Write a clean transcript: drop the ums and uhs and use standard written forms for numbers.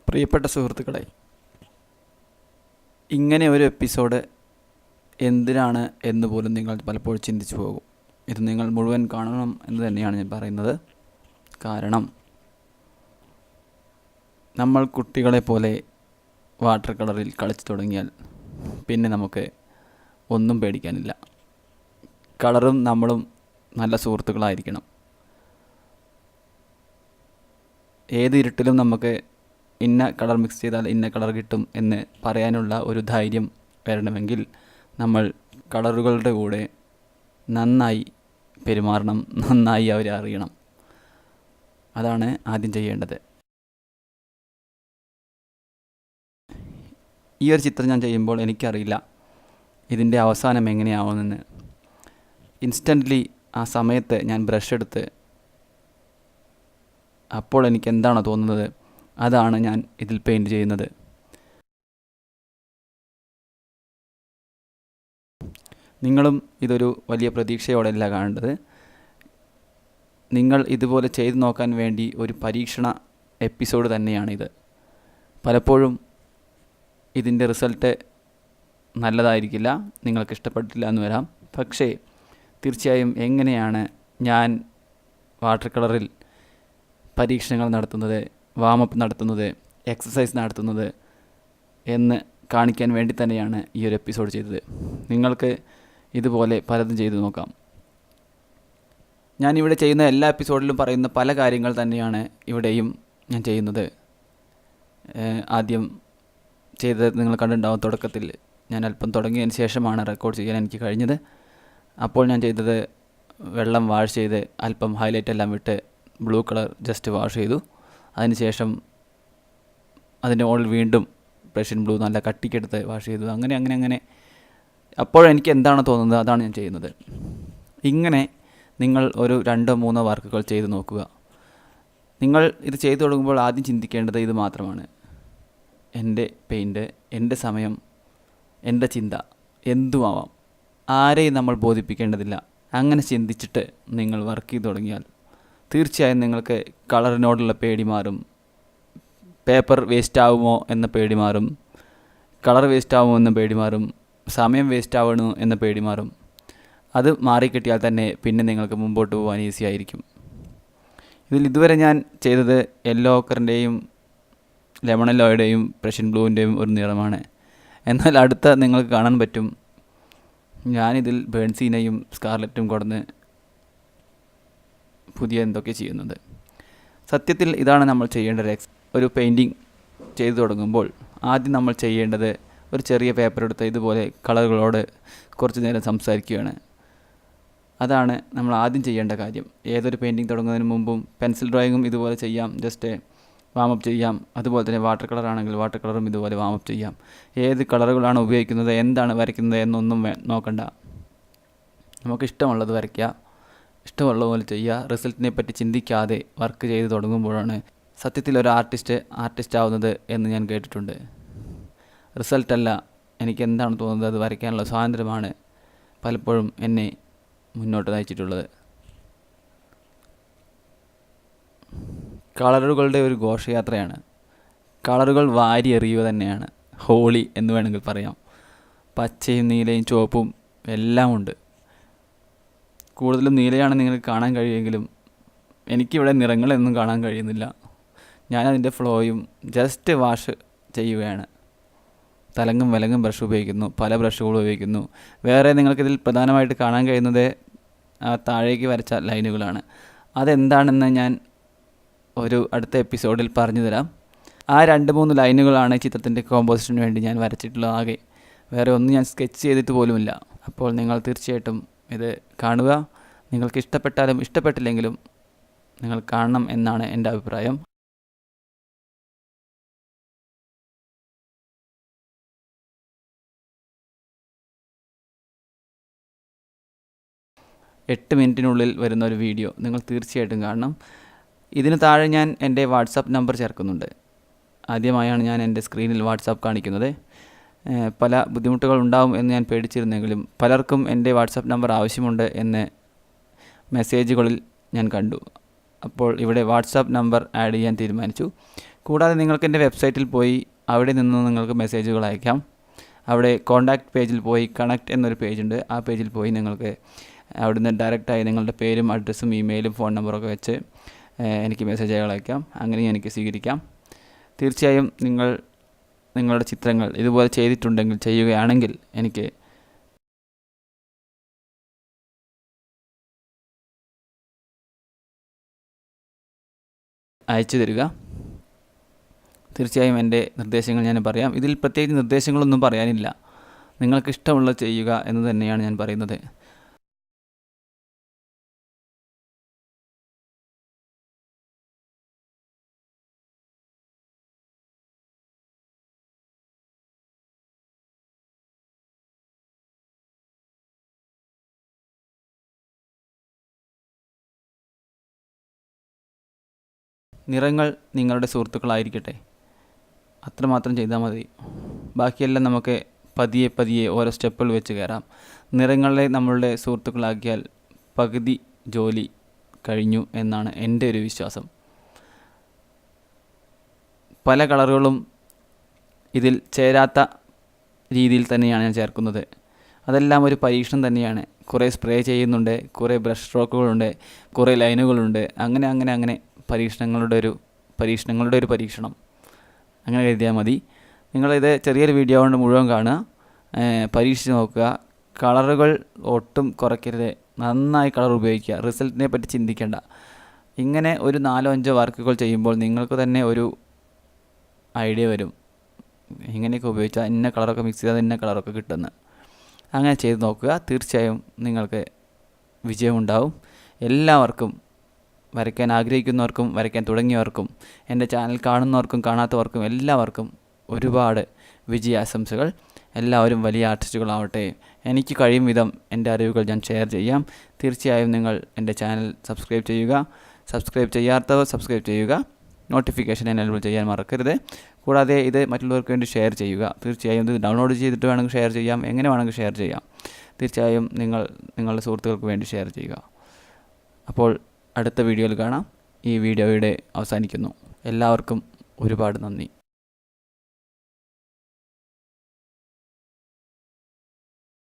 പ്രിയപ്പെട്ട സുഹൃത്തുക്കളെ, ഇങ്ങനെ ഒരു എപ്പിസോഡ് എന്തിനാണ് എന്ന് പോലും നിങ്ങൾ പലപ്പോഴും ചിന്തിച്ചു പോകും. ഇത് നിങ്ങൾ മുഴുവൻ കാണണം എന്ന് തന്നെയാണ് ഞാൻ പറയുന്നത്. കാരണം നമ്മൾ കുട്ടികളെ പോലെ വാട്ടർ കളറിൽ കളിച്ചു തുടങ്ങിയാൽ പിന്നെ നമുക്ക് ഒന്നും പേടിക്കാനില്ല. കളറും നമ്മളും നല്ല സുഹൃത്തുക്കളായിരിക്കണം. ഏത് ഇരുട്ടിലും നമുക്ക് ഇന്ന കളർ മിക്സ് ചെയ്താൽ ഇന്ന കളർ കിട്ടും എന്ന് പറയാനുള്ള ഒരു ധൈര്യം വരണമെങ്കിൽ നമ്മൾ കളറുകളുടെ കൂടെ നന്നായി പെരുമാറണം, നന്നായി അവരെ അറിയണം. അതാണ് ആദ്യം ചെയ്യേണ്ടത്. ഈ ഒരു ചിത്രം ഞാൻ ചെയ്യുമ്പോൾ എനിക്കറിയില്ല ഇതിൻ്റെ അവസാനം എങ്ങനെയാവുമെന്ന്. ഇൻസ്റ്റൻ്റ്ലി ആ സമയത്ത് ഞാൻ ബ്രഷ് എടുത്ത് അപ്പോൾ എനിക്ക് എന്താണോ തോന്നുന്നത് അതാണ് ഞാൻ ഇതിൽ പെയിൻറ്റ് ചെയ്യുന്നത്. നിങ്ങളും ഇതൊരു വലിയ പ്രതീക്ഷയോടെയല്ല കാണേണ്ടത്. നിങ്ങൾ ഇതുപോലെ ചെയ്തു നോക്കാൻ വേണ്ടി ഒരു പരീക്ഷണ എപ്പിസോഡ് തന്നെയാണിത്. പലപ്പോഴും ഇതിൻ്റെ റിസൾട്ട് നല്ലതായിരിക്കില്ല, നിങ്ങൾക്ക് ഇഷ്ടപ്പെട്ടില്ല എന്ന് വരാം. പക്ഷേ തീർച്ചയായും എങ്ങനെയാണ് ഞാൻ വാട്ടർ കളറിൽ പരീക്ഷണങ്ങൾ നടത്തുന്നത്, വാമപ്പ് നടത്തുന്നത്, എക്സസൈസ് നടത്തുന്നത് എന്ന് കാണിക്കാൻ വേണ്ടി തന്നെയാണ് ഈ ഒരു എപ്പിസോഡ് ചെയ്തത്. നിങ്ങൾക്ക് ഇതുപോലെ പലതും ചെയ്തു നോക്കാം. ഞാനിവിടെ ചെയ്യുന്ന എല്ലാ എപ്പിസോഡിലും പറയുന്ന പല കാര്യങ്ങൾ തന്നെയാണ് ഇവിടെയും ഞാൻ ചെയ്യുന്നത്. ആദ്യം ചെയ്തത് നിങ്ങൾ കണ്ടിട്ടുണ്ടാവും. തുടക്കത്തിൽ ഞാൻ അല്പം തുടങ്ങിയതിന് ശേഷമാണ് റെക്കോർഡ് ചെയ്യാൻ എനിക്ക് കഴിഞ്ഞത്. അപ്പോൾ ഞാൻ ചെയ്തത് വെള്ളം വാഷ് ചെയ്ത് അല്പം ഹൈലൈറ്റ് എല്ലാം വിട്ട് ബ്ലൂ കളർ ജസ്റ്റ് വാഷ് ചെയ്തു. അതിനുശേഷം അതിൻ്റെ മുകളിൽ വീണ്ടും ബ്രഷിൻ ബ്ലൂ നല്ല കട്ടിക്കെടുത്ത് വാഷ് ചെയ്തു. അങ്ങനെ അപ്പോഴെനിക്ക് എന്താണ് തോന്നുന്നത് അതാണ് ഞാൻ ചെയ്യുന്നത്. ഇങ്ങനെ നിങ്ങൾ ഒരു 2-3 വർക്കുകൾ ചെയ്ത് നോക്കുക. നിങ്ങൾ ഇത് ചെയ്തു തുടങ്ങുമ്പോൾ ആദ്യം ചിന്തിക്കേണ്ടത് ഇത് മാത്രമാണ്: എൻ്റെ പെയിൻറ്റ്, എൻ്റെ സമയം, എൻ്റെ ചിന്ത എന്തുമാവാം. ആരെയും നമ്മൾ ബോധിപ്പിക്കേണ്ടതില്ല. അങ്ങനെ ചിന്തിച്ചിട്ട് നിങ്ങൾ വർക്ക് ചെയ്ത് തുടങ്ങിയാൽ തീർച്ചയായും നിങ്ങൾക്ക് കളറിനോടുള്ള പേടി മാറും. പേപ്പർ വേസ്റ്റ് ആവുമോ എന്ന പേടി മാറും, കളർ വേസ്റ്റ് ആവുമോ എന്ന പേടി മാറും, സമയം വേസ്റ്റ് ആവണോ എന്ന പേടി മാറും. അത് മാറിക്കിട്ടിയാൽ തന്നെ പിന്നെ നിങ്ങൾക്ക് മുമ്പോട്ട് പോകാൻ ഈസി ആയിരിക്കും. ഇതിൽ ഇതുവരെ ഞാൻ ചെയ്തത് യെല്ലോ ഓക്കറിൻ്റെയും ലെമൺ യെല്ലോയുടെയും പ്രഷ്യൻ ബ്ലൂവിൻ്റെയും ഒരു നിറമാണ്. എന്നാൽ അടുത്ത നിങ്ങൾക്ക് കാണാൻ പറ്റും ഞാനിതിൽ ബേൺസീനയും സ്കാർലറ്റും കൊടുന്ന് പുതിയ എന്തൊക്കെ ചെയ്യുന്നത്. സത്യത്തിൽ ഇതാണ് നമ്മൾ ചെയ്യേണ്ടത്. ഒരു പെയിൻറ്റിങ് ചെയ്തു തുടങ്ങുമ്പോൾ ആദ്യം നമ്മൾ ചെയ്യേണ്ടത് ഒരു ചെറിയ പേപ്പർ എടുത്ത് ഇതുപോലെ കളറുകളോട് കുറച്ച് നേരം സംസാരിക്കുകയാണ്. അതാണ് നമ്മൾ ആദ്യം ചെയ്യേണ്ട കാര്യം. ഏതൊരു പെയിൻറ്റിങ് തുടങ്ങുന്നതിന് മുമ്പും പെൻസിൽ ഡ്രോയിങ്ങും ഇതുപോലെ ചെയ്യാം, ജസ്റ്റ് വാമപ്പ് ചെയ്യാം. അതുപോലെ തന്നെ വാട്ടർ കളറാണെങ്കിൽ വാട്ടർ കളറും ഇതുപോലെ വാമപ്പ് ചെയ്യാം. ഏത് കളറുകളാണ് ഉപയോഗിക്കുന്നത്, എന്താണ് വരയ്ക്കുന്നത് എന്നൊന്നും നോക്കണ്ട. നമുക്കിഷ്ടമുള്ളത് വരയ്ക്കുക, ഇഷ്ടമുള്ള പോലെ ചെയ്യുക. റിസൾട്ടിനെ പറ്റി ചിന്തിക്കാതെ വർക്ക് ചെയ്ത് തുടങ്ങുമ്പോഴാണ് സത്യത്തിൽ ഒരു ആർട്ടിസ്റ്റ് ആവുന്നത് എന്ന് ഞാൻ കേട്ടിട്ടുണ്ട്. റിസൾട്ടല്ല, എനിക്ക് എന്താണ് തോന്നുന്നത് അത് വരയ്ക്കാനുള്ള സ്വാതന്ത്ര്യമാണ് പലപ്പോഴും എന്നെ മുന്നോട്ട് നയിച്ചിട്ടുള്ളത്. കളറുകളുടെ ഒരു ഘോഷയാത്രയാണ്. കളറുകൾ വാരി എറിയുക തന്നെയാണ്. ഹോളി എന്ന് വേണമെങ്കിൽ പറയാം. പച്ചയും നീലയും ചുവപ്പും എല്ലാം ഉണ്ട്. കൂടുതലും നീലയാണ് നിങ്ങൾക്ക് കാണാൻ കഴിയുമെങ്കിലും എനിക്കിവിടെ നിറങ്ങളൊന്നും കാണാൻ കഴിയുന്നില്ല. ഞാനതിൻ്റെ ഫ്ലോയും ജസ്റ്റ് വാഷ് ചെയ്യുകയാണ്. തലങ്ങും വിലങ്ങും ബ്രഷ് ഉപയോഗിക്കുന്നു, പല ബ്രഷുകൾ ഉപയോഗിക്കുന്നു. വേറെ നിങ്ങൾക്കിതിൽ പ്രധാനമായിട്ട് കാണാൻ കഴിയുന്നത് താഴേക്ക് വരച്ച ലൈനുകളാണ്. അതെന്താണെന്ന് ഞാൻ ഒരു അടുത്ത എപ്പിസോഡിൽ പറഞ്ഞു തരാം. ആ 2-3 ലൈനുകളാണ് ചിത്രത്തിൻ്റെ കോമ്പോസിഷന് വേണ്ടി ഞാൻ വരച്ചിട്ടുള്ളത്. ആകെ വേറെ ഒന്നും ഞാൻ സ്കെച്ച് ചെയ്തിട്ട് പോലുമില്ല. അപ്പോൾ നിങ്ങൾ തീർച്ചയായിട്ടും ഇത് കാണുക. നിങ്ങൾക്ക് ഇഷ്ടപ്പെട്ടാലും ഇഷ്ടപ്പെട്ടില്ലെങ്കിലും നിങ്ങൾ കാണണം എന്നാണ് എൻ്റെ അഭിപ്രായം. എട്ട് മിനിറ്റിനുള്ളിൽ വരുന്ന ഒരു വീഡിയോ നിങ്ങൾ തീർച്ചയായിട്ടും കാണണം. ഇതിന് താഴെ ഞാൻ എൻ്റെ വാട്സാപ്പ് നമ്പർ ചേർക്കുന്നുണ്ട്. ആദ്യമായാണ് ഞാൻ എൻ്റെ സ്ക്രീനിൽ വാട്സാപ്പ് കാണിക്കുന്നത്. പല ബുദ്ധിമുട്ടുകൾ ഉണ്ടാവും എന്ന് ഞാൻ പേടിച്ചിരുന്നെങ്കിലും പലർക്കും എൻ്റെ വാട്സാപ്പ് നമ്പർ ആവശ്യമുണ്ട് എന്ന് മെസ്സേജുകളിൽ ഞാൻ കണ്ടു. അപ്പോൾ ഇവിടെ വാട്സാപ്പ് നമ്പർ ആഡ് ചെയ്യാൻ തീരുമാനിച്ചു. കൂടാതെ നിങ്ങൾക്ക് എൻ്റെ വെബ്സൈറ്റിൽ പോയി അവിടെ നിന്ന് നിങ്ങൾക്ക് മെസ്സേജുകൾ അയക്കാം. അവിടെ കോൺടാക്റ്റ് പേജിൽ പോയി കണക്റ്റ് എന്നൊരു പേജുണ്ട്. ആ പേജിൽ പോയി നിങ്ങൾക്ക് അവിടുന്ന് ഡയറക്റ്റായി നിങ്ങളുടെ പേരും അഡ്രസ്സും ഇമെയിലും ഫോൺ നമ്പറൊക്കെ വെച്ച് എനിക്ക് മെസ്സേജുകൾ അയക്കാം. അങ്ങനെ എനിക്ക് സ്വീകരിക്കാം. തീർച്ചയായും നിങ്ങളുടെ ചിത്രങ്ങൾ ഇതുപോലെ ചെയ്തിട്ടുണ്ടെങ്കിൽ ചെയ്യുകയാണെങ്കിൽ എനിക്ക് അയച്ചു തരിക. തീർച്ചയായും എൻ്റെ നിർദ്ദേശങ്ങൾ ഞാൻ പറയാം. ഇതിൽ പ്രത്യേകിച്ച് നിർദ്ദേശങ്ങളൊന്നും പറയാനില്ല. നിങ്ങൾക്ക് ഇഷ്ടമുള്ളത് ചെയ്യുക എന്ന് തന്നെയാണ് ഞാൻ പറയുന്നത്. നിറങ്ങൾ നിങ്ങളുടെ സുഹൃത്തുക്കളായിരിക്കട്ടെ, അത്രമാത്രം ചെയ്താൽ മതി. ബാക്കിയെല്ലാം നമുക്ക് പതിയെ പതിയെ ഓരോ സ്റ്റെപ്പുകൾ വെച്ച് കയറാം. നിറങ്ങളെ നമ്മളുടെ സുഹൃത്തുക്കളാക്കിയാൽ പകുതി ജോലി കഴിഞ്ഞു എന്നാണ് എൻ്റെ ഒരു വിശ്വാസം. പല കളറുകളും ഇതിൽ ചേരാത്ത രീതിയിൽ തന്നെയാണ് ഞാൻ ചേർക്കുന്നത്. അതെല്ലാം ഒരു പരീക്ഷണം തന്നെയാണ്. കുറേ സ്പ്രേ ചെയ്യുന്നുണ്ട്, കുറേ ബ്രഷ് സ്ട്രോക്കുകളുണ്ട്, കുറേ ലൈനുകളുണ്ട്. അങ്ങനെ പരീക്ഷണങ്ങളുടെ ഒരു പരീക്ഷണം അങ്ങനെ കരുതിയാൽ മതി. നിങ്ങളിത് ചെറിയൊരു വീഡിയോ കൊണ്ട് മുഴുവൻ കാണുക, പരീക്ഷിച്ച് നോക്കുക. കളറുകൾ ഒട്ടും കുറയ്ക്കരുത്. നന്നായി കളർ ഉപയോഗിക്കുക. റിസൾട്ടിനെ പറ്റി ചിന്തിക്കേണ്ട. ഇങ്ങനെ ഒരു 4-5 വർക്കുകൾ ചെയ്യുമ്പോൾ നിങ്ങൾക്ക് തന്നെ ഒരു ഐഡിയ വരും. ഇങ്ങനെയൊക്കെ ഉപയോഗിച്ചാൽ ഇന്ന കളറൊക്കെ മിക്സ് ചെയ്താൽ ഇന്ന കളറൊക്കെ കിട്ടുമെന്ന്. അങ്ങനെ ചെയ്ത് നോക്കുക. തീർച്ചയായും നിങ്ങൾക്ക് വിജയമുണ്ടാവും. എല്ലാവർക്കും, വരയ്ക്കാൻ ആഗ്രഹിക്കുന്നവർക്കും വരയ്ക്കാൻ തുടങ്ങിയവർക്കും എൻ്റെ ചാനൽ കാണുന്നവർക്കും കാണാത്തവർക്കും എല്ലാവർക്കും ഒരുപാട് വിജയാശംസകൾ. എല്ലാവരും വലിയ ആർട്ടിസ്റ്റുകളാവട്ടെ. എനിക്ക് കഴിയും വിധം എൻ്റെ അറിവുകൾ ഞാൻ ഷെയർ ചെയ്യാം. തീർച്ചയായും നിങ്ങൾ എൻ്റെ ചാനൽ സബ്സ്ക്രൈബ് ചെയ്യുക. സബ്സ്ക്രൈബ് ചെയ്യാത്തവർ സബ്സ്ക്രൈബ് ചെയ്യുക. നോട്ടിഫിക്കേഷൻ എനേബിൾ ചെയ്യാൻ മറക്കരുത്. കൂടാതെ ഇത് മറ്റുള്ളവർക്ക് വേണ്ടി ഷെയർ ചെയ്യുക. തീർച്ചയായും ഇത് ഡൗൺലോഡ് ചെയ്തിട്ട് വേണമെങ്കിൽ ഷെയർ ചെയ്യാം, എങ്ങനെ വേണമെങ്കിൽ ഷെയർ ചെയ്യാം. തീർച്ചയായും നിങ്ങളുടെ സുഹൃത്തുക്കൾക്ക് വേണ്ടി ഷെയർ ചെയ്യുക. അപ്പോൾ അടുത്ത വീഡിയോയിൽ കാണാം. ഈ വീഡിയോ ഇവിടെ അവസാനിക്കുന്നു. എല്ലാവർക്കും ഒരുപാട് നന്ദി.